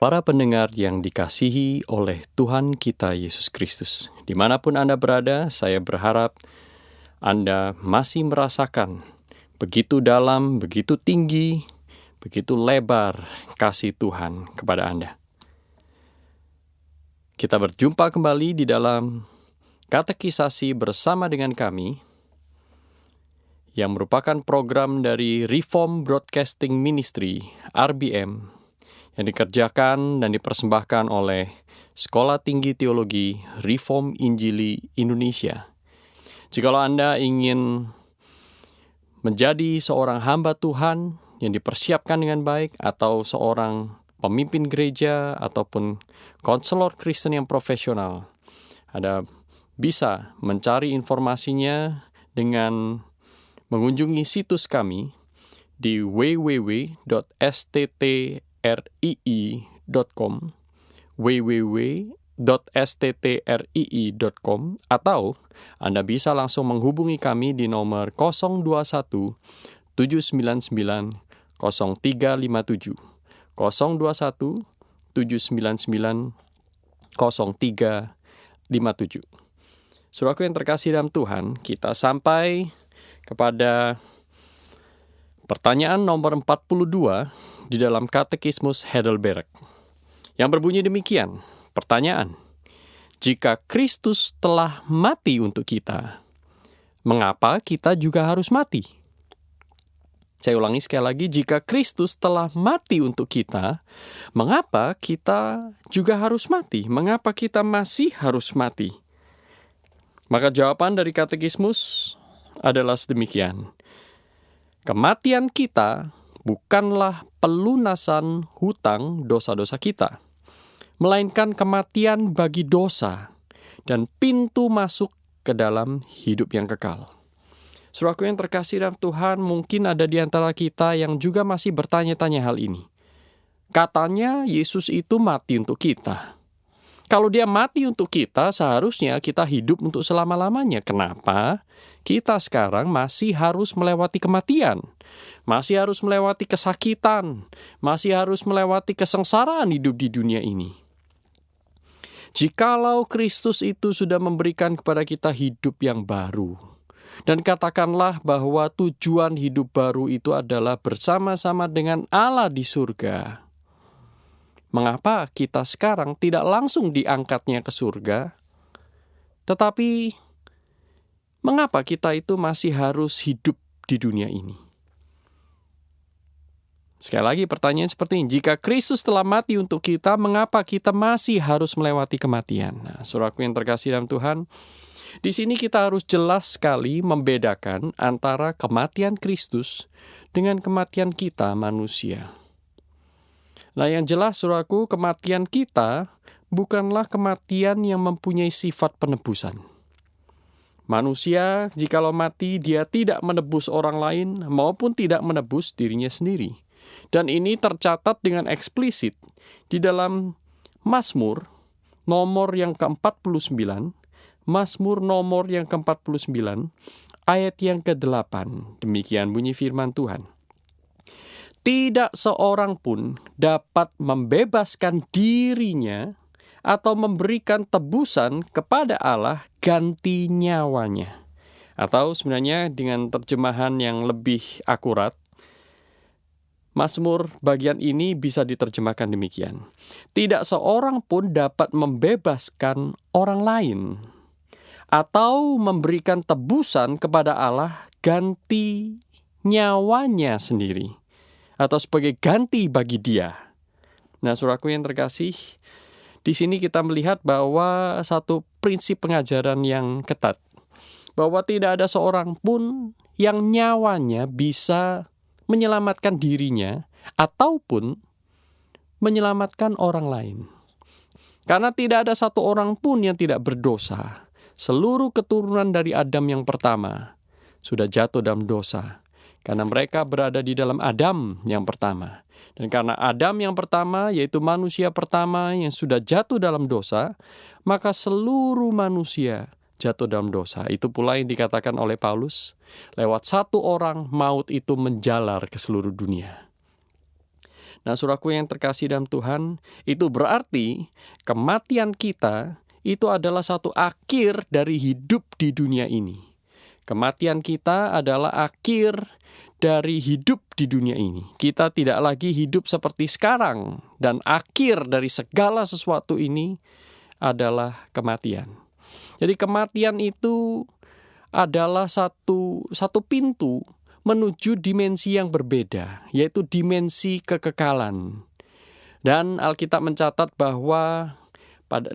Para pendengar yang dikasihi oleh Tuhan kita Yesus Kristus, dimanapun Anda berada, saya berharap Anda masih merasakan begitu dalam, begitu tinggi, begitu lebar kasih Tuhan kepada Anda. Kita berjumpa kembali di dalam katekisasi bersama dengan kami, yang merupakan program dari Reform Broadcasting Ministry, RBM, yang dikerjakan dan dipersembahkan oleh Sekolah Tinggi Teologi Reform Injili Indonesia. Jikalau Anda ingin menjadi seorang hamba Tuhan yang dipersiapkan dengan baik, atau seorang pemimpin gereja, ataupun konselor Kristen yang profesional, Anda bisa mencari informasinya dengan mengunjungi situs kami di www.sttrii.com, www.sttrii.com, atau Anda bisa langsung menghubungi kami di nomor 021 799 0357, 021 799 0357. Saudaraku yang terkasih dalam Tuhan, kita sampai kepada pertanyaan nomor 42 di dalam Katekismus Heidelberg, yang berbunyi demikian. Pertanyaan: jika Kristus telah mati untuk kita, mengapa kita juga harus mati? Saya ulangi sekali lagi, jika Kristus telah mati untuk kita, mengapa kita juga harus mati? Mengapa kita masih harus mati? Maka jawaban dari Katekismus adalah sedemikian. Kematian kita bukanlah pelunasan hutang dosa-dosa kita, melainkan kematian bagi dosa dan pintu masuk ke dalam hidup yang kekal. Saudaraku yang terkasih dalam Tuhan, mungkin ada di antara kita yang juga masih bertanya-tanya hal ini. Katanya Yesus itu mati untuk kita. Kalau dia mati untuk kita, seharusnya kita hidup untuk selama-lamanya. Kenapa kita sekarang masih harus melewati kematian? Masih harus melewati kesakitan? Masih harus melewati kesengsaraan hidup di dunia ini? Jikalau Kristus itu sudah memberikan kepada kita hidup yang baru, dan katakanlah bahwa tujuan hidup baru itu adalah bersama-sama dengan Allah di surga, mengapa kita sekarang tidak langsung diangkatnya ke surga? Tetapi mengapa kita itu masih harus hidup di dunia ini? Sekali lagi pertanyaan seperti ini. Jika Kristus telah mati untuk kita, mengapa kita masih harus melewati kematian? Nah, saudaraku yang terkasih dalam Tuhan, di sini kita harus jelas sekali membedakan antara kematian Kristus dengan kematian kita manusia. Nah, yang jelas, saudaraku, kematian kita bukanlah kematian yang mempunyai sifat penebusan. Manusia, jikalau mati, dia tidak menebus orang lain maupun tidak menebus dirinya sendiri. Dan ini tercatat dengan eksplisit di dalam Mazmur nomor yang ke-49, Mazmur nomor yang ke-49, ayat yang ke-8. Demikian bunyi firman Tuhan. Tidak seorang pun dapat membebaskan dirinya atau memberikan tebusan kepada Allah ganti nyawanya. Atau sebenarnya dengan terjemahan yang lebih akurat, Mazmur bagian ini bisa diterjemahkan demikian. Tidak seorang pun dapat membebaskan orang lain atau memberikan tebusan kepada Allah ganti nyawanya sendiri, atau sebagai ganti bagi dia. Nah, saudaraku yang terkasih, di sini kita melihat bahwa satu prinsip pengajaran yang ketat, bahwa tidak ada seorang pun yang nyawanya bisa menyelamatkan dirinya ataupun menyelamatkan orang lain. Karena tidak ada satu orang pun yang tidak berdosa. Seluruh keturunan dari Adam yang pertama sudah jatuh dalam dosa. Karena mereka berada di dalam Adam yang pertama. Dan karena Adam yang pertama, yaitu manusia pertama yang sudah jatuh dalam dosa, maka seluruh manusia jatuh dalam dosa. Itu pula yang dikatakan oleh Paulus, lewat satu orang maut itu menjalar ke seluruh dunia. Nah, saudaraku yang terkasih dalam Tuhan, itu berarti kematian kita itu adalah satu akhir dari hidup di dunia ini. Kematian kita adalah akhir dari hidup di dunia ini. Kita tidak lagi hidup seperti sekarang, dan akhir dari segala sesuatu ini adalah kematian. Jadi kematian itu adalah satu pintu menuju dimensi yang berbeda, yaitu dimensi kekekalan. Dan Alkitab mencatat bahwa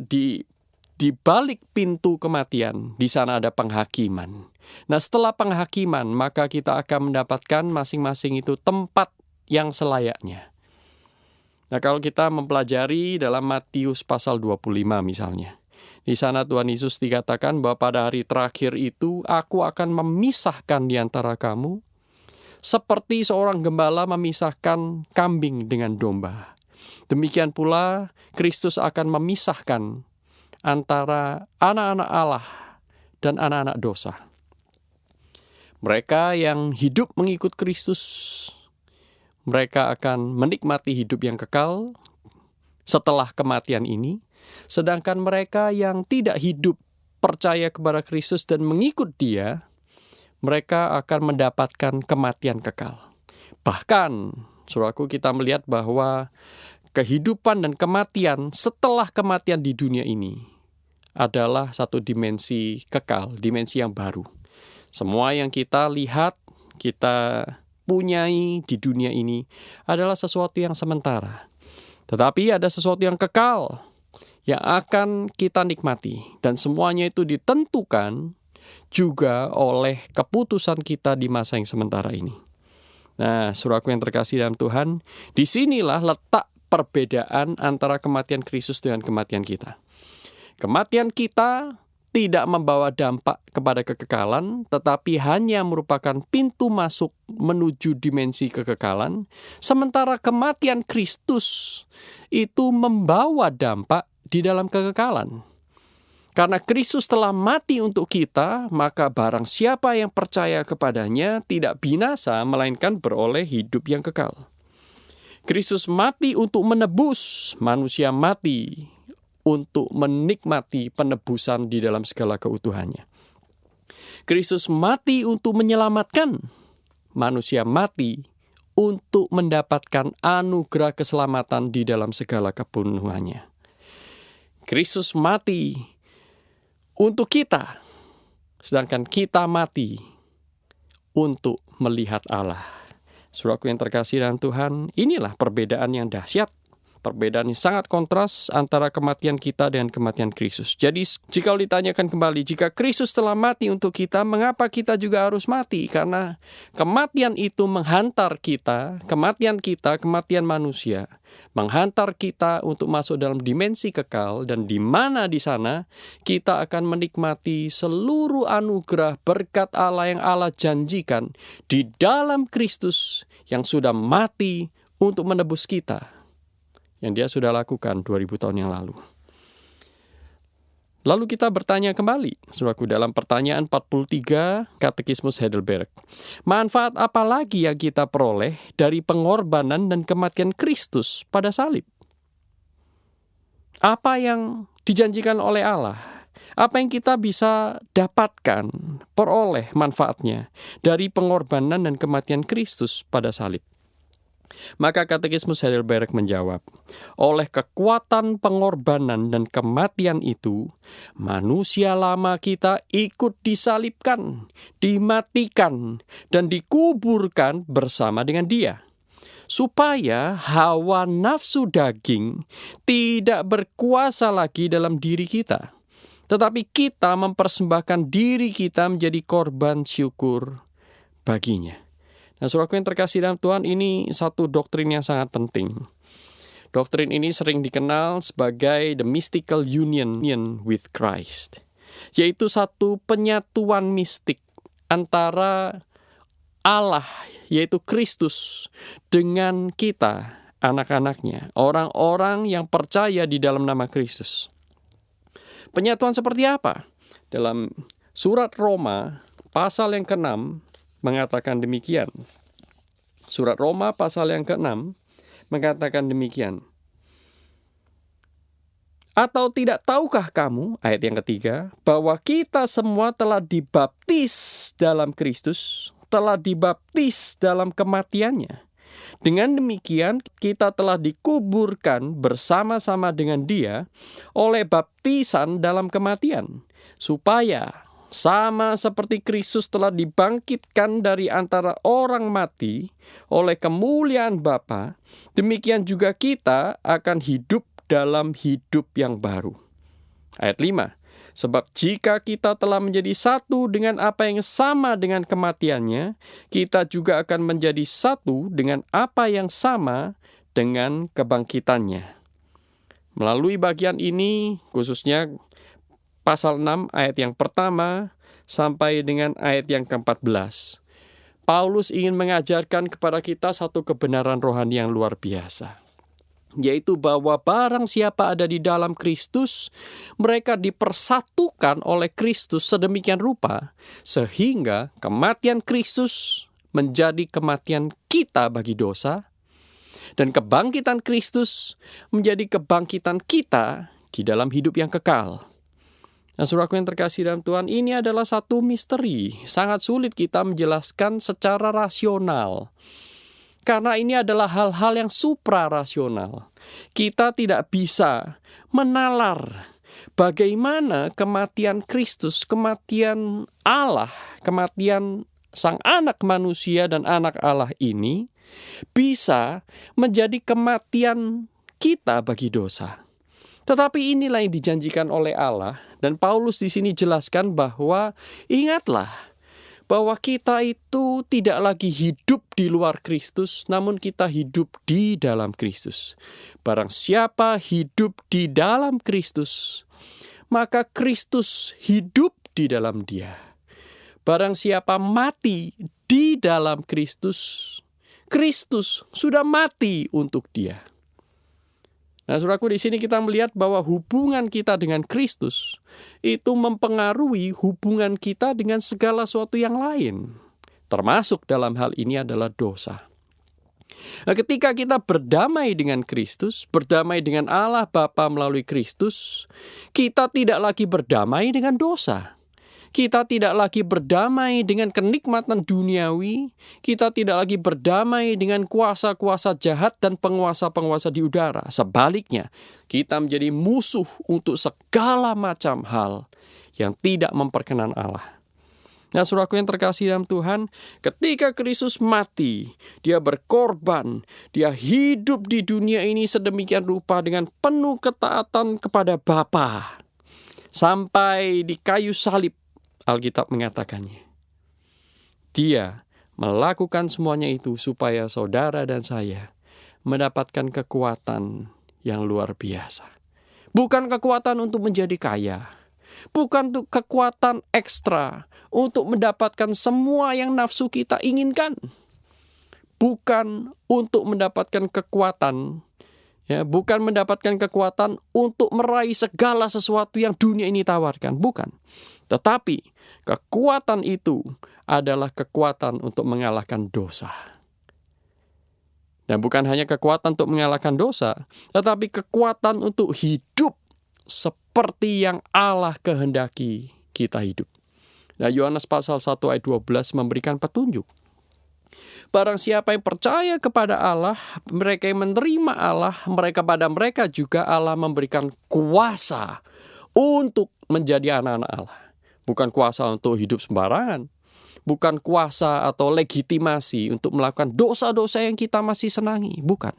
di balik pintu kematian, di sana ada penghakiman. Nah, setelah penghakiman, maka kita akan mendapatkan masing-masing itu tempat yang selayaknya. Nah, kalau kita mempelajari dalam Matius pasal 25 misalnya, di sana Tuhan Yesus dikatakan bahwa pada hari terakhir itu, aku akan memisahkan di antara kamu, seperti seorang gembala memisahkan kambing dengan domba. Demikian pula Kristus akan memisahkan antara anak-anak Allah dan anak-anak dosa. Mereka yang hidup mengikut Kristus, mereka akan menikmati hidup yang kekal setelah kematian ini. Sedangkan mereka yang tidak hidup percaya kepada Kristus dan mengikut Dia, mereka akan mendapatkan kematian kekal. Bahkan, saudaraku, kita melihat bahwa kehidupan dan kematian setelah kematian di dunia ini adalah satu dimensi kekal, dimensi yang baru. Semua yang kita lihat, kita punyai di dunia ini adalah sesuatu yang sementara. Tetapi ada sesuatu yang kekal yang akan kita nikmati. Dan semuanya itu ditentukan juga oleh keputusan kita di masa yang sementara ini. Nah, saudaraku yang terkasih dalam Tuhan, disinilah letak perbedaan antara kematian Kristus dengan kematian kita. Kematian kita tidak membawa dampak kepada kekekalan, tetapi hanya merupakan pintu masuk menuju dimensi kekekalan, sementara kematian Kristus itu membawa dampak di dalam kekekalan. Karena Kristus telah mati untuk kita, maka barang siapa yang percaya kepadanya tidak binasa, melainkan beroleh hidup yang kekal. Kristus mati untuk menebus, manusia mati untuk menikmati penebusan di dalam segala keutuhannya. Kristus mati untuk menyelamatkan, manusia mati untuk mendapatkan anugerah keselamatan di dalam segala kepenuhannya. Kristus mati untuk kita, sedangkan kita mati untuk melihat Allah. Saudaraku yang terkasih dalam Tuhan, inilah perbedaan yang dahsyat. Perbedaan yang sangat kontras antara kematian kita dan kematian Kristus. Jadi jika ditanyakan kembali, jika Kristus telah mati untuk kita, mengapa kita juga harus mati? Karena kematian itu menghantar kita, kematian manusia, menghantar kita untuk masuk dalam dimensi kekal, dan di mana di sana kita akan menikmati seluruh anugerah berkat Allah yang Allah janjikan di dalam Kristus yang sudah mati untuk menebus kita, yang Dia sudah lakukan 2000 tahun yang lalu. Lalu kita bertanya kembali, saudaraku, dalam pertanyaan 43 Katekismus Heidelberg. Manfaat apa lagi yang kita peroleh dari pengorbanan dan kematian Kristus pada salib? Apa yang dijanjikan oleh Allah? Apa yang kita bisa dapatkan, peroleh manfaatnya dari pengorbanan dan kematian Kristus pada salib? Maka Katekismus Heidelberg menjawab, oleh kekuatan pengorbanan dan kematian itu, manusia lama kita ikut disalibkan, dimatikan, dan dikuburkan bersama dengan Dia, supaya hawa nafsu daging tidak berkuasa lagi dalam diri kita, tetapi kita mempersembahkan diri kita menjadi korban syukur baginya. Nah, saudaraku yang terkasih dalam Tuhan, ini satu doktrin yang sangat penting. Doktrin ini sering dikenal sebagai the mystical union with Christ, yaitu satu penyatuan mistik antara Allah, yaitu Kristus, dengan kita, anak-anaknya, orang-orang yang percaya di dalam nama Kristus. Penyatuan seperti apa? Dalam surat Roma, pasal yang ke-6, mengatakan demikian. Surat Roma, pasal yang ke-6, mengatakan demikian. Atau tidak tahukah kamu, ayat yang ketiga, bahwa kita semua telah dibaptis dalam Kristus, telah dibaptis dalam kematiannya. Dengan demikian, kita telah dikuburkan bersama-sama dengan Dia oleh baptisan dalam kematian, supaya sama seperti Kristus telah dibangkitkan dari antara orang mati oleh kemuliaan Bapa, demikian juga kita akan hidup dalam hidup yang baru. Ayat 5. Sebab jika kita telah menjadi satu dengan apa yang sama dengan kematiannya, kita juga akan menjadi satu dengan apa yang sama dengan kebangkitannya. Melalui bagian ini, khususnya pasal 6 ayat yang pertama sampai dengan ayat yang ke-14, Paulus ingin mengajarkan kepada kita satu kebenaran rohani yang luar biasa, yaitu bahwa barang siapa ada di dalam Kristus, mereka dipersatukan oleh Kristus sedemikian rupa, sehingga kematian Kristus menjadi kematian kita bagi dosa, dan kebangkitan Kristus menjadi kebangkitan kita di dalam hidup yang kekal. Nah, saudaraku yang terkasih dalam Tuhan, ini adalah satu misteri. Sangat sulit kita menjelaskan secara rasional. Karena ini adalah hal-hal yang suprarasional. Kita tidak bisa menalar bagaimana kematian Kristus, kematian Allah, kematian Sang Anak Manusia dan Anak Allah ini bisa menjadi kematian kita bagi dosa. Tetapi inilah yang dijanjikan oleh Allah, dan Paulus di sini jelaskan bahwa ingatlah bahwa kita itu tidak lagi hidup di luar Kristus, namun kita hidup di dalam Kristus. Barang siapa hidup di dalam Kristus, maka Kristus hidup di dalam dia. Barang siapa mati di dalam Kristus, Kristus sudah mati untuk dia. Nah, saudaraku, di sini kita melihat bahwa hubungan kita dengan Kristus itu mempengaruhi hubungan kita dengan segala sesuatu yang lain. Termasuk dalam hal ini adalah dosa. Nah, ketika kita berdamai dengan Kristus, berdamai dengan Allah Bapa melalui Kristus, kita tidak lagi berdamai dengan dosa. Kita tidak lagi berdamai dengan kenikmatan duniawi. Kita tidak lagi berdamai dengan kuasa-kuasa jahat dan penguasa-penguasa di udara. Sebaliknya, kita menjadi musuh untuk segala macam hal yang tidak memperkenan Allah. Nah, saudaraku yang terkasih dalam Tuhan, ketika Kristus mati, Dia berkorban, Dia hidup di dunia ini sedemikian rupa dengan penuh ketaatan kepada Bapa. Sampai di kayu salib, Alkitab mengatakannya. Dia melakukan semuanya itu supaya saudara dan saya mendapatkan kekuatan yang luar biasa. Bukan kekuatan untuk menjadi kaya. Bukan untuk kekuatan ekstra untuk mendapatkan semua yang nafsu kita inginkan. Bukan untuk mendapatkan kekuatan, bukan mendapatkan kekuatan untuk meraih segala sesuatu yang dunia ini tawarkan. Bukan. Tetapi kekuatan itu adalah kekuatan untuk mengalahkan dosa. Dan bukan hanya kekuatan untuk mengalahkan dosa, tetapi kekuatan untuk hidup seperti yang Allah kehendaki kita hidup. Nah, Yohanes pasal 1 ayat 12 memberikan petunjuk. Barang siapa yang percaya kepada Allah, mereka yang menerima Allah, pada mereka juga Allah memberikan kuasa untuk menjadi anak-anak Allah. Bukan kuasa untuk hidup sembarangan. Bukan kuasa atau legitimasi untuk melakukan dosa-dosa yang kita masih senangi. Bukan.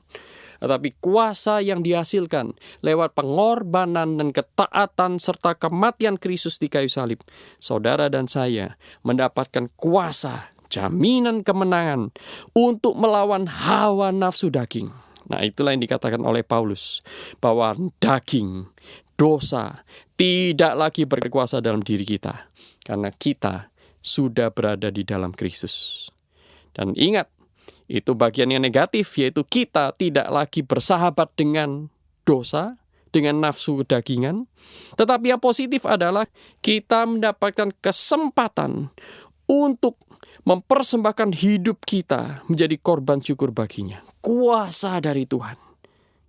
Tetapi kuasa yang dihasilkan lewat pengorbanan dan ketaatan serta kematian Kristus di kayu salib. Saudara dan saya mendapatkan kuasa, jaminan kemenangan untuk melawan hawa nafsu daging. Nah, itulah yang dikatakan oleh Paulus, bahwa daging, dosa, tidak lagi berkuasa dalam diri kita, karena kita sudah berada di dalam Kristus. Dan ingat, itu bagian yang negatif, yaitu kita tidak lagi bersahabat dengan dosa, dengan nafsu kedagingan. Tetapi yang positif adalah kita mendapatkan kesempatan untuk mempersembahkan hidup kita menjadi korban syukur baginya. Kuasa dari Tuhan.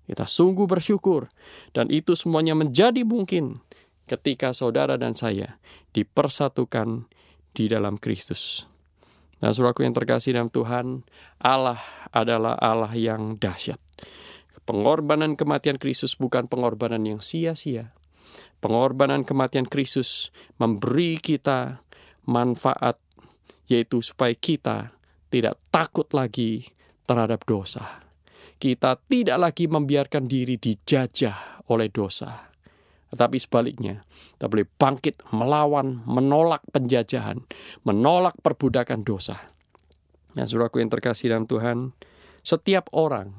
Kita sungguh bersyukur. Dan itu semuanya menjadi mungkin ketika saudara dan saya dipersatukan di dalam Kristus. Nah, saudaraku yang terkasih dalam Tuhan, Allah adalah Allah yang dahsyat. Pengorbanan kematian Kristus bukan pengorbanan yang sia-sia. Pengorbanan kematian Kristus memberi kita manfaat, yaitu supaya kita tidak takut lagi terhadap dosa. Kita tidak lagi membiarkan diri dijajah oleh dosa. Tetapi sebaliknya, kita boleh bangkit melawan, menolak penjajahan, menolak perbudakan dosa. Nah, saudaraku yang terkasih dalam Tuhan, setiap orang,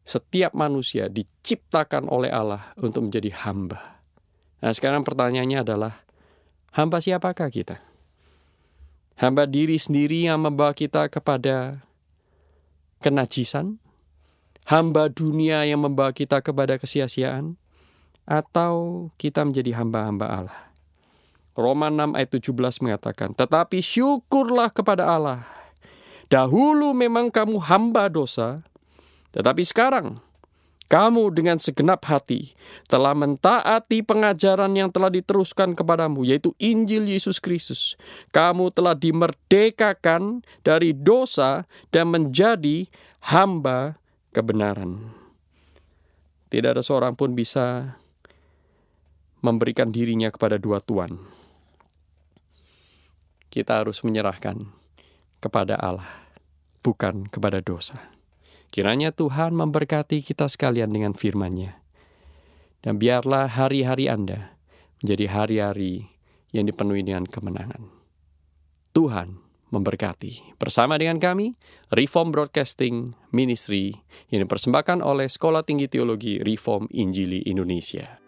setiap manusia diciptakan oleh Allah untuk menjadi hamba. Nah, sekarang pertanyaannya adalah, hamba siapakah kita? Hamba diri sendiri yang membawa kita kepada kenajisan? Hamba dunia yang membawa kita kepada kesia-siaan? Atau kita menjadi hamba-hamba Allah? Roma 6 ayat 17 mengatakan, tetapi syukurlah kepada Allah. Dahulu memang kamu hamba dosa, tetapi sekarang kamu dengan segenap hati telah mentaati pengajaran yang telah diteruskan kepadamu, yaitu Injil Yesus Kristus. Kamu telah dimerdekakan dari dosa dan menjadi hamba kebenaran. Tidak ada seorang pun bisa memberikan dirinya kepada dua tuan. Kita harus menyerahkan kepada Allah, bukan kepada dosa. Kiranya Tuhan memberkati kita sekalian dengan firman-Nya. Dan biarlah hari-hari Anda menjadi hari-hari yang dipenuhi dengan kemenangan. Tuhan memberkati. Bersama dengan kami, Reform Broadcasting Ministry yang dipersembahkan oleh Sekolah Tinggi Teologi Reform Injili Indonesia.